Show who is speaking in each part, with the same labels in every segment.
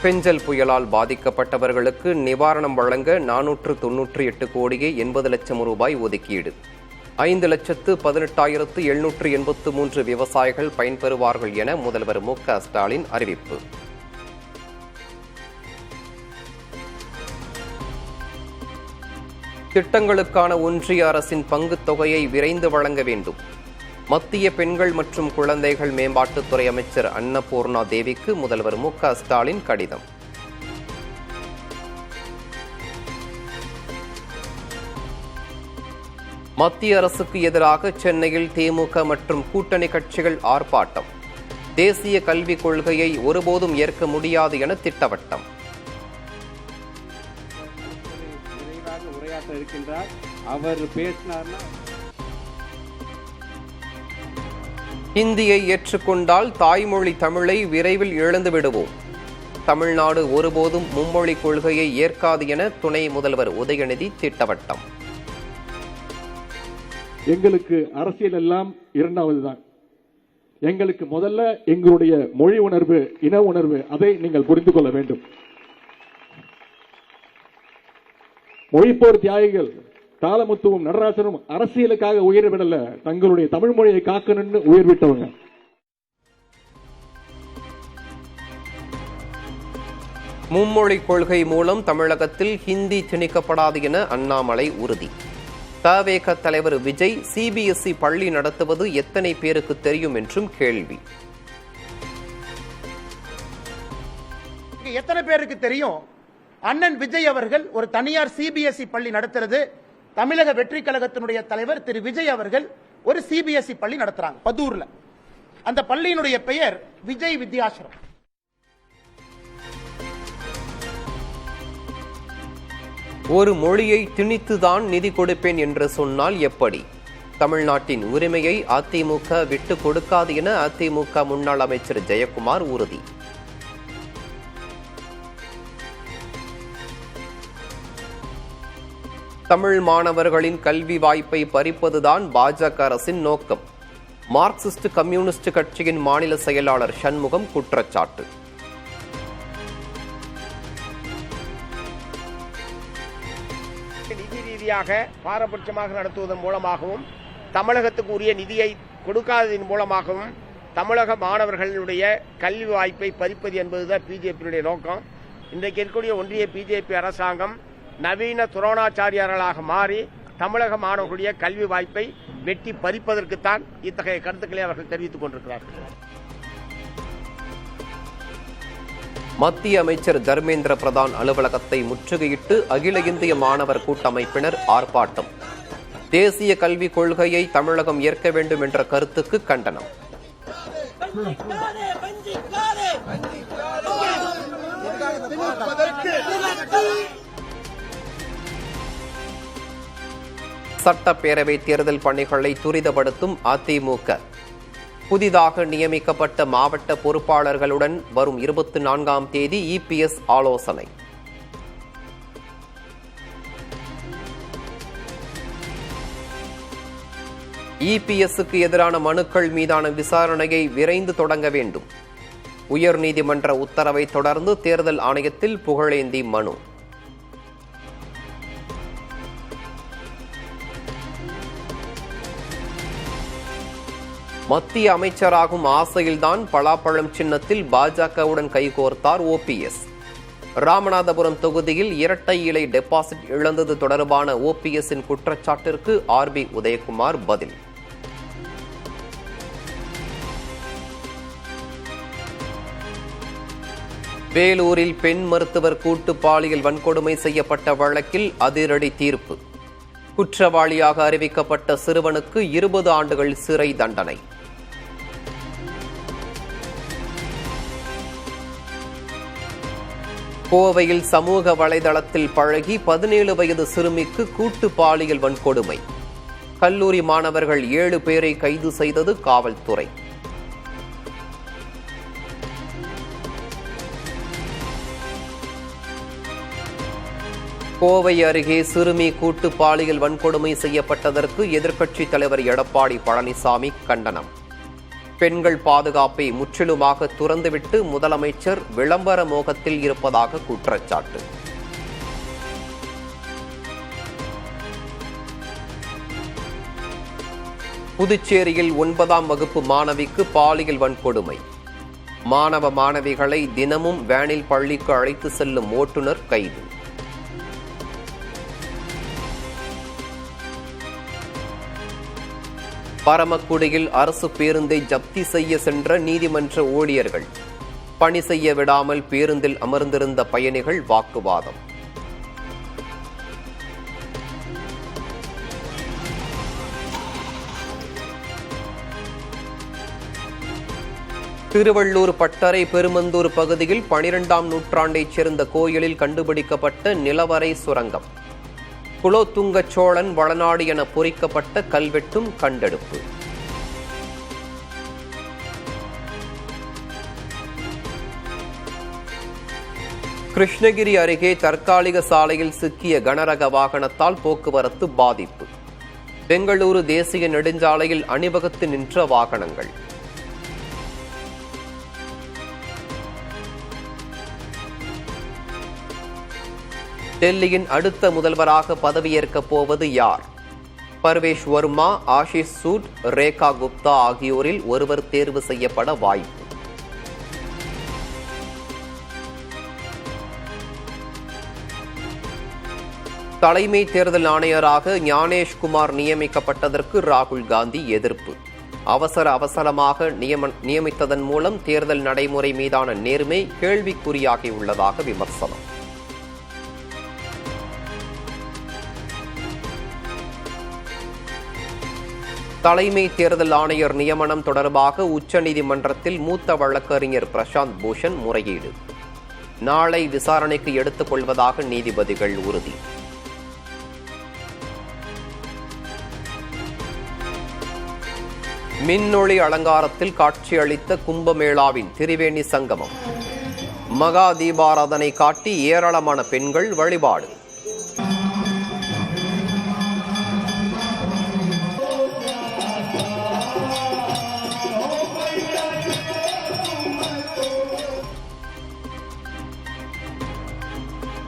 Speaker 1: பெஞ்சல் புயலால் பாதிக்கப்பட்டவர்களுக்கு நிவாரணம் வழங்க 498 கோடியே 80 லட்சம் ரூபாய் ஒதுக்கீடு. 5,18,783 விவசாயிகள் பயன்பெறுவார்கள் என முதல்வர் மு.க. ஸ்டாலின் அறிவிப்பு. திட்டங்களுக்கான ஒன்றிய அரசின் பங்குத் தொகையை விரைந்து வழங்க வேண்டும். மத்திய பெண்கள் மற்றும் குழந்தைகள் மேம்பாட்டுத்துறை அமைச்சர் அன்னபூர்ணா தேவிக்கு முதல்வர் மு.க. ஸ்டாலின் கடிதம். மத்திய அரசுக்கு எதிராக சென்னையில் திமுக மற்றும் கூட்டணி கட்சிகள் ஆர்ப்பாட்டம். தேசிய கல்விக் கொள்கையை ஒருபோதும் ஏற்க முடியாது என திட்டவட்டம். ஹிந்தியை ஏற்றுக்கொண்டால் தாய்மொழி தமிழை விரைவில் இழந்து விடுவோம். தமிழ்நாடு ஒருபோதும் மும்மொழி கொள்கையை ஏற்காது என துணை முதல்வர் உதயநிதி திட்டவட்டம்.
Speaker 2: எங்களுக்கு அரசியல் எல்லாம் இரண்டாவதுதான். எங்களுக்கு முதல்ல எங்களுடைய மொழி உணர்வு, இன உணர்வு, அதை நீங்கள் புரிந்து கொள்ள வேண்டும். மொழிப்போர் தியாகிகள் தாளமுத்துவும் நடராசனும் அரசியலுக்காக உயிர் விடல, தங்களுடைய தமிழ் மொழியை காக்கணும்னு உயிர் விட்டவங்க.
Speaker 1: மும்மொழி கொள்கை மூலம் தமிழகத்தில் ஹிந்தி திணிக்கப்படாது என அண்ணாமலை உறுதி. தவேக தலைவர் விஜய் சிபிஎஸ்இ பள்ளி நடத்துவது எத்தனை பேருக்கு தெரியும் என்றும் கேள்வி.
Speaker 3: எத்தனை பேருக்கு தெரியும் அண்ணன் விஜய் அவர்கள் ஒரு தனியார் சிபிஎஸ்இ பள்ளி நடத்துறது? தமிழக வெற்றி கழகத்தினுடைய தலைவர் திரு விஜய் அவர்கள் ஒரு சிபிஎஸ்இ பள்ளி நடத்துறாங்க பதூர்ல. அந்த பள்ளியினுடைய பெயர் விஜய் வித்யாசிரம்.
Speaker 1: ஒரு மொழியை திணித்துதான் நிதி கொடுப்பேன் என்று சொன்னால் எப்படி? தமிழ்நாட்டின் உரிமையை அதிமுக விட்டுக் கொடுக்காது என அதிமுக முன்னாள் அமைச்சர் ஜெயக்குமார் உறுதி. தமிழ் மாணவர்களின் கல்வி வாய்ப்பை பறிப்பதுதான் பாஜக அரசின் நோக்கம். மார்க்சிஸ்ட் கம்யூனிஸ்ட் கட்சியின் மாநில செயலாளர் சண்முகம் குற்றச்சாட்டு.
Speaker 4: நிதி ரீதியாக பாரபட்சமாக நடத்துவதன் மூலமாகவும் தமிழகத்துக்கு உரிய நிதியை கொடுக்காததன் மூலமாகவும் தமிழக மாணவர்களுடைய கல்வி வாய்ப்பை பறிப்பது என்பதுதான் பிஜேபியுடைய நோக்கம். இன்றைக்கு இருக்கக்கூடிய ஒன்றிய பிஜேபி அரசாங்கம் நவீன துரோணாச்சாரியார்களாக மாறி தமிழக மாணவர்களுடைய கல்வி வாய்ப்பை வெட்டி பறிப்பதற்குத்தான் இத்தகைய கருத்துக்களை அவர்கள் தெரிவித்துக் கொண்டிருக்கிறார்கள்.
Speaker 1: மத்திய அமைச்சர் தர்மேந்திர பிரதான் அலுவலகத்தை முற்றுகையிட்டு அகில இந்திய மாணவர் கூட்டமைப்பினர் ஆர்ப்பாட்டம். தேசிய கல்விக் கொள்கையை தமிழகம் ஏற்க வேண்டும் என்ற கருத்துக்கு கண்டனம். சட்டப்பேரவை தேர்தல் பணிகளை துரிதப்படுத்தும் அதிமுக. புதிதாக நியமிக்கப்பட்ட மாவட்ட பொறுப்பாளர்களுடன் வரும் 24ஆம் தேதி இபிஎஸ் ஆலோசனை. இபிஎஸ்க்கு எதிரான மனுக்கள் மீதான விசாரணையை விரைந்து தொடங்க வேண்டும். உயர்நீதிமன்ற உத்தரவை தொடர்ந்து தேர்தல் ஆணையத்தில் புகழேந்தி மனு. மத்திய அமைச்சராகும் ஆசையில்தான் பலாப்பழம் சின்னத்தில் பாஜகவுடன் கைகோர்த்தார் ஓபிஎஸ். ராமநாதபுரம் தொகுதியில் இரட்டை இலை டெபாசிட் இழந்தது தொடர்பான ஓபிஎஸ்ஸின் குற்றச்சாட்டிற்கு ஆர்பி உதயகுமார் பதில். வேலூரில் பெண் மருத்துவர் கூட்டு பாலியல் வன்கொடுமை செய்யப்பட்ட வழக்கில் அதிரடி தீர்ப்பு. குற்றவாளியாக அறிவிக்கப்பட்ட சிறுவனுக்கு 20 ஆண்டுகள் சிறை தண்டனை. கோவையில் சமூக வலைதளத்தில் பழகி 17 வயது சிறுமிக்கு கூட்டு பாலியல் வன்கொடுமை. கல்லூரி மாணவர்கள் 7 பேரை கைது செய்தது காவல்துறை. கோவை அருகே சிறுமி கூட்டு பாலியல் வன்கொடுமை செய்யப்பட்டதற்கு எதிர்க்கட்சித் தலைவர் எடப்பாடி பழனிசாமி கண்டனம். பெண்கள் பாதுகாப்பை முற்றிலுமாக துறந்துவிட்டு முதலமைச்சர் விளம்பர மோகத்தில் இருப்பதாக குற்றச்சாட்டு. புதுச்சேரியில் 9ஆம் வகுப்பு மாணவிக்கு பாலியல் வன்கொடுமை. மாணவ மாணவிகளை தினமும் வேனில் பள்ளிக்கு அழைத்து செல்லும் ஓட்டுநர் கைது. பரமக்குடியில் அரசு பேருந்தை ஜப்தி செய்ய சென்ற நீதிமன்ற ஊழியர்கள். பணி செய்ய விடாமல் பேருந்தில் அமர்ந்திருந்த பயணிகள் வாக்குவாதம். திருவள்ளூர் பட்டறை பெருமந்தூர் பகுதியில் 12ஆம் நூற்றாண்டைச் சேர்ந்த கோயிலில் கண்டுபிடிக்கப்பட்ட நிலவறை சுரங்கம். குலோத்துங்க சோழன் வளநாடு என பொறிக்கப்பட்ட கல்வெட்டும் கண்டெடுப்பு. கிருஷ்ணகிரி அருகே தற்காலிக சாலையில் சிக்கிய கனரக வாகனத்தால் போக்குவரத்து பாதிப்பு. பெங்களூரு தேசிய நெடுஞ்சாலையில் அணிவகுத்து நின்ற வாகனங்கள். டெல்லியின் அடுத்த முதல்வராக பதவியேற்கப் போவது யார்? பர்வேஷ் வர்மா, ஆஷிஷ் சூட், ரேகா குப்தா ஆகியோரில் ஒருவர் தேர்வு செய்யப்பட வாய்ப்பு. தலைமை தேர்தல் ஆணையராக ஞானேஷ்குமார் நியமிக்கப்பட்டதற்கு ராகுல் காந்தி எதிர்ப்பு. அவசரமாக நியமித்ததன் மூலம் தேர்தல் நடைமுறை மீதான நேர்மை கேள்விக்குறியாகியுள்ளதாக விமர்சனம். தலைமை தேர்தல் ஆணையர் நியமனம் தொடர்பாக உச்சநீதிமன்றத்தில் மூத்த வழக்கறிஞர் பிரசாந்த் பூஷன் முறையீடு. நாளை விசாரணைக்கு எடுத்துக் கொள்வதாக நீதிபதிகள் உறுதி. மின்னொளி அலங்காரத்தில் காட்சியளித்த கும்பமேளாவின் திரிவேணி சங்கமம். மகா தீபாராதனை காட்டி ஏராளமான பெண்கள் வழிபாடு.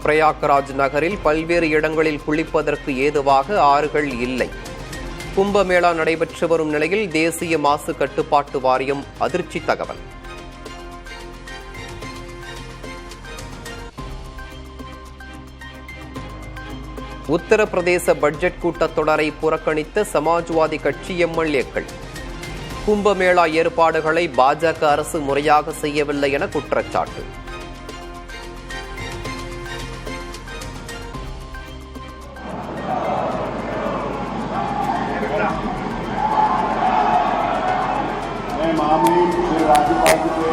Speaker 1: பிரயாக்ராஜ் நகரில் பல்வேறு இடங்களில் குளிப்பதற்கு ஏதுவாக ஆறுகள் இல்லை. கும்பமேளா நடைபெற்று வரும் நிலையில் தேசிய மாசு கட்டுப்பாட்டு வாரியம் அதிர்ச்சி தகவல். உத்தரப்பிரதேச பட்ஜெட் கூட்டத்தொடரை புறக்கணித்த சமாஜ்வாதி கட்சி எம்எல்ஏக்கள். கும்பமேளா ஏற்பாடுகளை பாஜக அரசு முறையாக செய்யவில்லை என குற்றச்சாட்டு.
Speaker 5: राज्यपाल जी के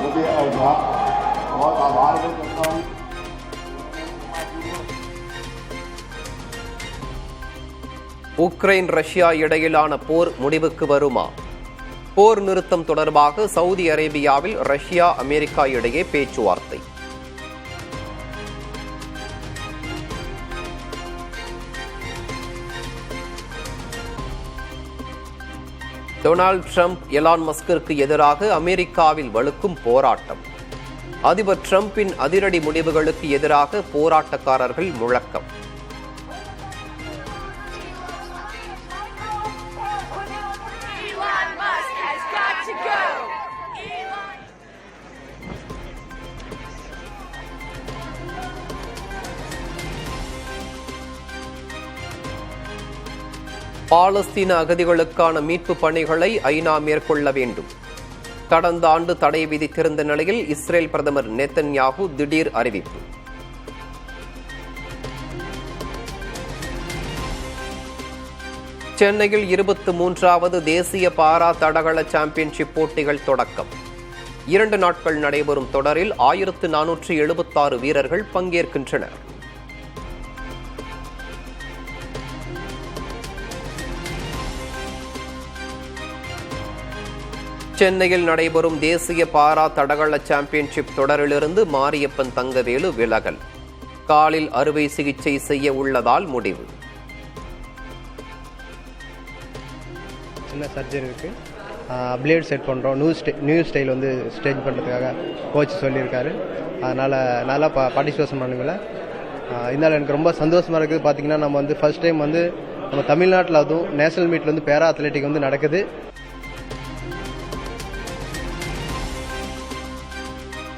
Speaker 5: मुझे बहुत आभार व्यक्त करता हूँ।
Speaker 1: உக்ரைன் ரஷ்யா இடையிலான போர் முடிவுக்கு வருமா? போர் நிறுத்தம் தொடர்பாக சவுதி அரேபியாவில் ரஷ்யா அமெரிக்கா இடையே பேச்சுவார்த்தை. டொனால்ட் ட்ரம்ப் எலான் மஸ்கிற்கு எதிராக அமெரிக்காவில் வலுக்கும் போராட்டம். அதிபர் ட்ரம்பின் அதிரடி முடிவுகளுக்கு எதிராக போராட்டக்காரர்கள் முழக்கம். பாலஸ்தீன அகதிகளுக்கான மீட்பு பணிகளை ஐநா மேற்கொள்ள வேண்டும். கடந்த ஆண்டு தடை விதித்திருந்த நிலையில் இஸ்ரேல் பிரதமர் நெத்தன்யாகு திடீர் அறிவிப்பு. சென்னையில் 23வது தேசிய பாரா தடகள சாம்பியன்ஷிப் போட்டிகள் தொடக்கம். 2 நாட்கள் நடைபெறும் தொடரில் 1476 வீரர்கள் பங்கேற்கின்றனர். சென்னையில் நடைபெறும் தேசிய பாரா தடகள சாம்பியன்ஷிப் தொடரிலிருந்து மாரியப்பன் தங்கவேலு விலகல். காலில் அறுவை சிகிச்சை செய்ய உள்ளதால் முடிவு.
Speaker 6: என்ன சர்ஜரி இருக்கு? பிளேட் செட் பண்ணுறோம். நியூ ஸ்டைல் வந்து ஸ்டேஜ் பண்ணுறதுக்காக கோச் சொல்லியிருக்காரு. அதனால் நல்லா பார்ட்டிசிபேஷன் பண்ணுங்கள. இதனால் எனக்கு ரொம்ப சந்தோஷமாக இருக்குது. பார்த்திங்கன்னா நம்ம வந்து ஃபர்ஸ்ட் டைம் வந்து நம்ம தமிழ்நாட்டில் அதுவும் நேஷனல் மீட்டில் வந்து பேரா அத்லெட்டிக் வந்து நடக்குது.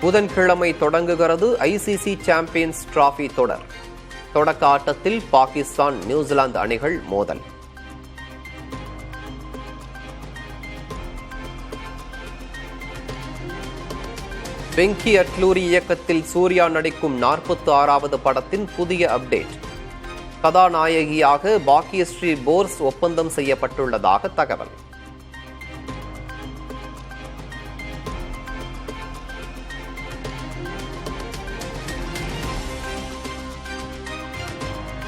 Speaker 1: புதன்கிழமை தொடங்குகிறது ஐசிசி சாம்பியன்ஸ் டிராபி தொடர். தொடக்க ஆட்டத்தில் பாகிஸ்தான், நியூசிலாந்து அணிகள் மோதல். வெங்கி அட்லூரி இயக்கத்தில் சூர்யா நடிக்கும் 46வது படத்தின் புதிய அப்டேட். கதாநாயகியாக பாக்கியஸ்ரீ போர்ஸ் ஒப்பந்தம் செய்யப்பட்டுள்ளதாக தகவல்.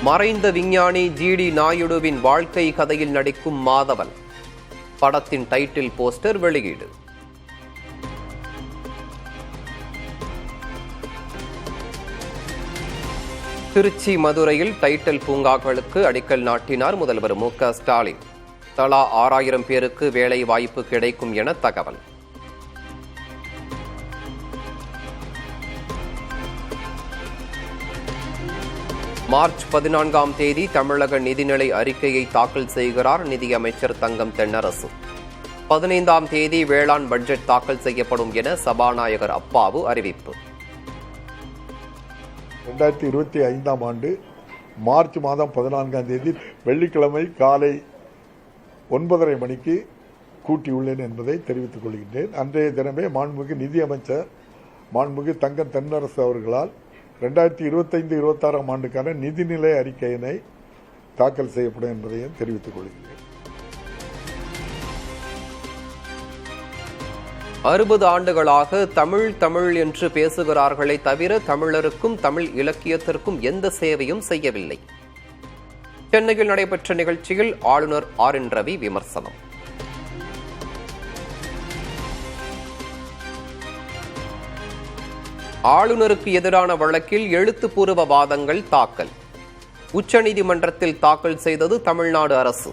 Speaker 1: மறைந்த விஞ்ஞானி ஜிடி நாயுடுவின் வாழ்க்கை கதையில் நடிக்கும் மாதவன். படத்தின் டைட்டில் போஸ்டர் வெளியீடு. திருச்சி, மதுரையில் டைட்டில் பூங்காக்களுக்கு அடிக்கல் நாட்டினார் முதல்வர் மு.க. ஸ்டாலின். தலா 6000 பேருக்கு வேலை வாய்ப்பு கிடைக்கும் என தகவல். மார்ச் 14ஆம் தேதி தமிழக நிதிநிலை அறிக்கையை தாக்கல் செய்கிறார் நிதியமைச்சர் தங்கம் தென்னரசு. 15ஆம் தேதி வேளாண் பட்ஜெட் தாக்கல் செய்யப்படும் என சபாநாயகர் அப்பாவு அறிவிப்பு.
Speaker 7: 2025ஆம் ஆண்டு மார்ச் மாதம் 14ஆம் தேதி வெள்ளிக்கிழமை காலை 9:30 மணிக்கு கூட்டியுள்ளேன் என்பதை தெரிவித்துக் கொள்கின்றேன். அன்றைய தினமே மாண்புமிகு நிதியமைச்சர் மாண்புமிகு தங்கம் தென்னரசு அவர்களால் 2025-26ஆம் ஆண்டுக்கான நிதிநிலை அறிக்கையினை தாக்கல் செய்யப்படும் என்பதையும் தெரிவித்துக் கொள்கிறேன்.
Speaker 1: 60 ஆண்டுகளாக தமிழ் என்று பேசுகிறார்களே தவிர தமிழருக்கும் தமிழ் இலக்கியத்திற்கும் எந்த சேவையும் செய்யவில்லை. சென்னையில் நடைபெற்ற நிகழ்ச்சியில் ஆளுநர் ஆர்.என். ரவி விமர்சனம். ஆளுநருக்கு எதிரான வழக்கில் எழுத்துப்பூர்வ வாதங்கள் தாக்கல். உச்சநீதிமன்றத்தில் தாக்கல் செய்தது தமிழ்நாடு அரசு.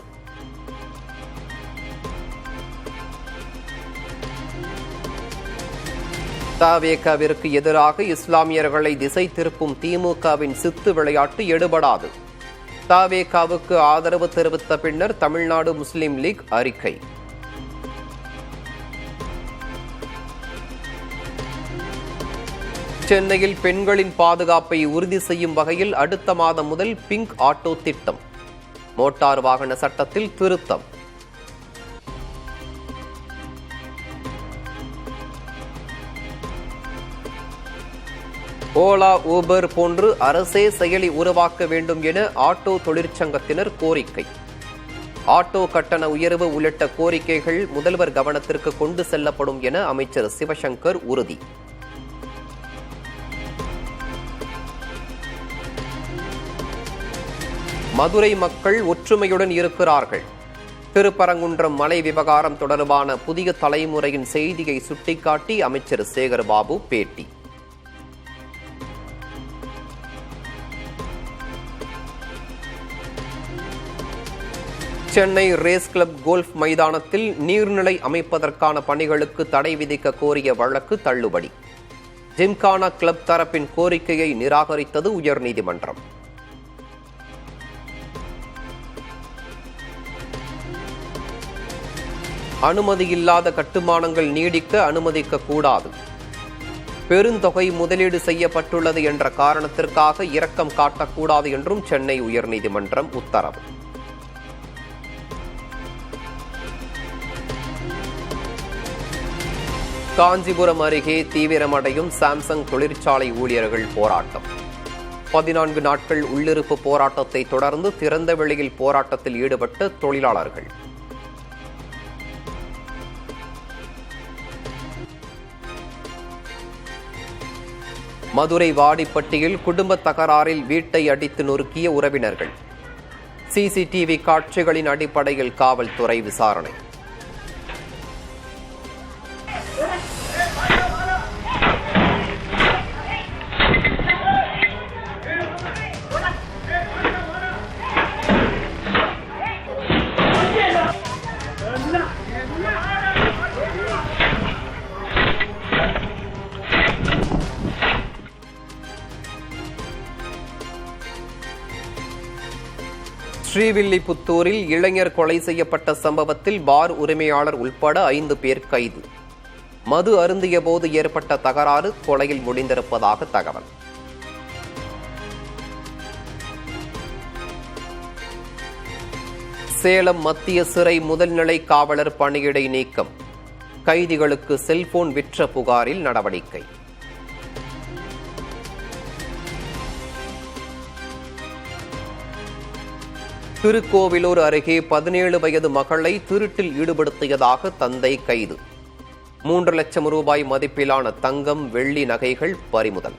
Speaker 1: தவேகாவிற்கு எதிராக இஸ்லாமியர்களை திசை திருப்பும் திமுகவின் சித்து விளையாட்டு எடுபடாது. தவேகாவுக்கு ஆதரவு தெரிவித்த பின்னர் தமிழ்நாடு முஸ்லிம் லீக் அறிக்கை. சென்னையில் பெண்களின் பாதுகாப்பை உறுதி செய்யும் வகையில் அடுத்த மாதம் முதல் பிங்க் ஆட்டோ திட்டம். மோட்டார் வாகன சட்டத்தில் திருத்தம். ஓலா, ஊபர் போன்று அரசே செயலி உருவாக்க வேண்டும் என ஆட்டோ தொழிற்சங்கத்தினர் கோரிக்கை. ஆட்டோ கட்டண உயர்வு உள்ளிட்ட கோரிக்கைகள் முதல்வர் கவனத்திற்கு கொண்டு செல்லப்படும் என அமைச்சர் சிவசங்கர் உறுதி. மதுரை மக்கள் ஒற்றுமையுடன் இருக்கிறார்கள். திருப்பரங்குன்றம் மலை விவகாரம் தொடர்பான புதிய தலைமுறையின் செய்தியை சுட்டிக்காட்டி அமைச்சர் சேகர்பாபு பேட்டி. சென்னை ரேஸ் கிளப் கோல்ஃப் மைதானத்தில் நீர்நிலை அமைப்பதற்கான பணிகளுக்கு தடை விதிக்க கோரிய வழக்கு தள்ளுபடி. ஜிம்கானா கிளப் தரப்பின் கோரிக்கையை நிராகரித்தது உயர்நீதிமன்றம். அனுமதியில்லாத கட்டுமானங்கள் நீடிக்க அனுமதிக்க கூடாது. பெருந்தொகை முதலீடு செய்யப்பட்டுள்ளது என்ற காரணத்திற்காக இரக்கம் காட்டக்கூடாது என்றும் சென்னை உயர்நீதிமன்றம் உத்தரவு. காஞ்சிபுரம் அருகே தீவிரமடையும் சாம்சங் தொழிற்சாலை ஊழியர்கள் போராட்டம். 14 நாட்கள் உள்ளிருப்பு போராட்டத்தை தொடர்ந்து திறந்த வெளியில் போராட்டத்தில் ஈடுபட்ட தொழிலாளர்கள். மதுரை வாடிப்பட்டியில் குடும்ப தகராறில் வீட்டை அடித்து நொறுக்கிய உறவினர்கள். சிசிடிவி காட்சிகளின் அடிப்படையில் காவல்துறை விசாரணை. ஸ்ரீவில்லிபுத்தூரில் இளைஞர் கொலை செய்யப்பட்ட சம்பவத்தில் பார் உரிமையாளர் உள்பட 5 பேர் கைது. மது அருந்திய போது ஏற்பட்ட தகராறு கொலையில் முடிந்திருப்பதாக தகவல். சேலம் மத்திய சிறை முதல்நிலை காவலர் பணியிடை நீக்கம். கைதிகளுக்கு செல்போன் விற்ற புகாரில் நடவடிக்கை. திருக்கோவிலூர் அருகே 17 வயது மகளை திருட்டில் ஈடுபடுத்தியதாக தந்தை கைது. 3 லட்சம் ரூபாய் மதிப்பிலான தங்கம், வெள்ளி நகைகள் பறிமுதல்.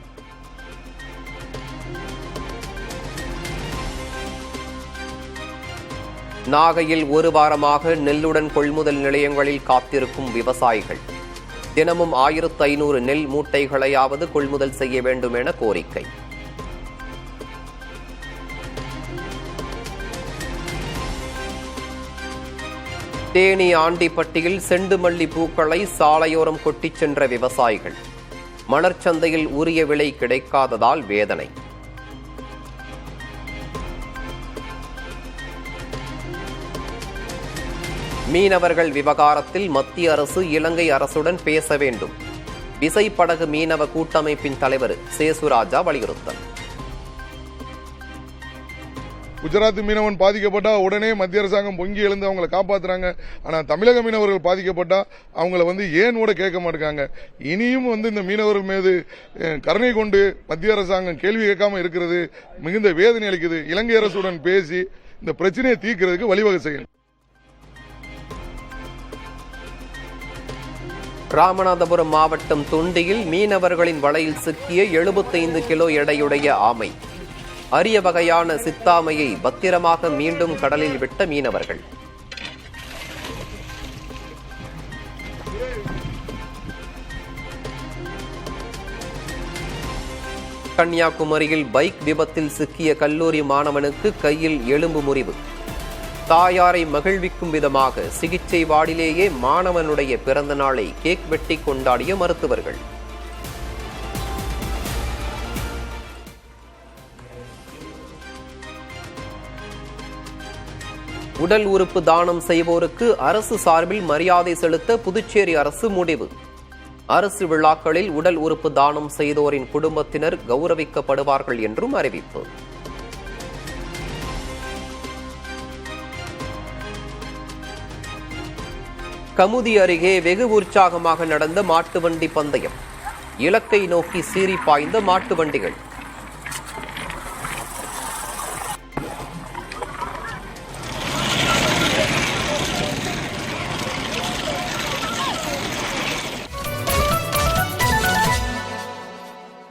Speaker 1: நாகையில் 1 வாரமாக நெல்லுடன் கொள்முதல் நிலையங்களில் காத்திருக்கும் விவசாயிகள். தினமும் 1500 நெல் மூட்டைகளையாவது கொள்முதல் செய்ய வேண்டும் என கோரிக்கை. தேனி ஆண்டிப்பட்டியில் செண்டுமல்லி பூக்களை சாலையோரம் கொட்டிச் சென்ற விவசாயிகள். மலர்ச்சந்தையில் உரிய விலை கிடைக்காததால் வேதனை. மீனவர்கள் விவகாரத்தில் மத்திய அரசு இலங்கை அரசுடன் பேச வேண்டும். விசைப்படகு மீனவ கூட்டமைப்பின் தலைவர் சேசுராஜா வலியுறுத்தல்.
Speaker 8: குஜராத் மீனவன் பாதிக்கப்பட்டா உடனே மத்திய அரசாங்கம் பொங்கி எழுந்து அவங்களை காப்பாத்துறாங்க. ஆனா தமிழக மீனவர்கள் பாதிக்கப்பட்டா அவங்கள ஏன் கூட கேட்க மாட்டாங்க. இனியும் இந்த மீனவர்கள் மீது கருணை கொண்டு மத்திய அரசாங்கம் கேள்வி கேட்காம இருக்கிறது மிகுந்த வேதனை அளிக்குது. இலங்கை அரசுடன் பேசி இந்த பிரச்சனையை தீர்க்கிறதுக்கு வழிவகை செய்யணும்.
Speaker 1: ராமநாதபுரம் மாவட்டம் தொண்டியில் மீனவர்களின் வலையில் சிக்கிய 75 கிலோ எடையுடைய ஆமை. அரிய வகையான சித்தாமையை பத்திரமாக மீண்டும் கடலில் விட்ட மீனவர்கள். கன்னியாகுமரியில் பைக் விபத்தில் சிக்கிய கல்லூரி மாணவனுக்கு கையில் எலும்பு முறிவு. தாயாரை மகிழ்விக்கும் விதமாக சிகிச்சை வார்டிலேயே மாணவனுடைய பிறந்த நாளை கேக் வெட்டி கொண்டாடிய மருத்துவர்கள். உடல் உறுப்பு தானம் செய்வோருக்கு அரசு சார்பில் மரியாதை செலுத்த புதுச்சேரி அரசு முடிவு. அரசு விழாக்களில் உடல் உறுப்பு தானம் செய்தோரின் குடும்பத்தினர் கௌரவிக்கப்படுவார்கள் என்றும் அறிவிப்பு. கமுதி அருகே வெகு உற்சாகமாக நடந்த மாட்டு வண்டி பந்தயம். இலக்கை நோக்கி சீறி பாய்ந்த மாட்டு வண்டிகள்.